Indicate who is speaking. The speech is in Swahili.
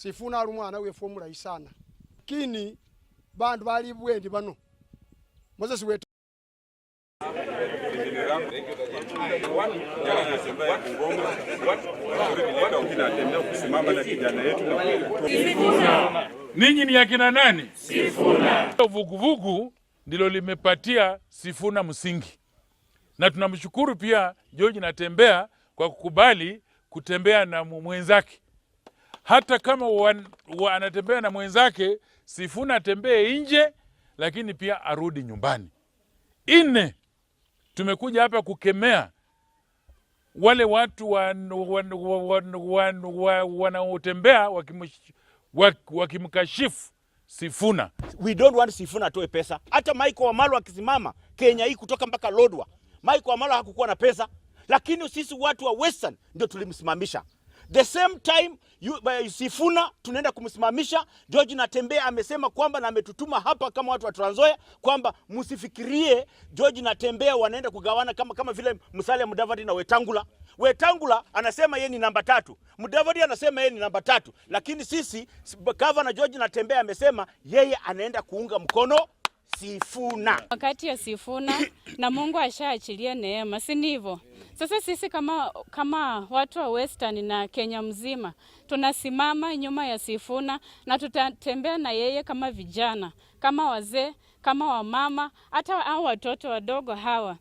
Speaker 1: Sifuna ali mwana we formula isana kini bandu bali bwendi bano Moses wetu
Speaker 2: ninyi ni akina nani? Sifuna. Vuguvugu ndilo limepatia Sifuna msingi, na tunamshukuru pia George Natembeya kwa kukubali kutembea na mwenzake. Hata kama anatembea na mwenzake, Sifuna atembee nje, lakini pia arudi nyumbani. Ine, tumekuja hapa kukemea wale watu wanaotembea wakimkashifu Sifuna.
Speaker 3: We don't want Sifuna atoe pesa. Hata Michael Wamalwa akisimama Kenya hii kutoka mpaka Lodwar, Michael Wamalwa hakukuwa na pesa, lakini sisi watu wa Western ndio tulimsimamisha. The same time Sifuna tunaenda kumsimamisha. George Natembeya amesema kwamba na ametutuma hapa kama watu wa Trans Nzoia kwamba msifikirie George Natembeya wanaenda kugawana kama vile Musalia Mudavadi na Wetangula. Wetangula anasema yeye ni namba 3. Mudavadi anasema yeye ni namba 3. Lakini sisi Governor George Natembeya amesema yeye anaenda kuunga mkono Sifuna.
Speaker 4: Wakati ya Sifuna na Mungu ashaachilia neema, si ndivyo? Sasa sisi kama watu wa Western na Kenya mzima tunasimama nyuma ya Sifuna na tutatembea na yeye kama vijana, kama wazee, kama wamama, hata hao watoto wadogo hawa.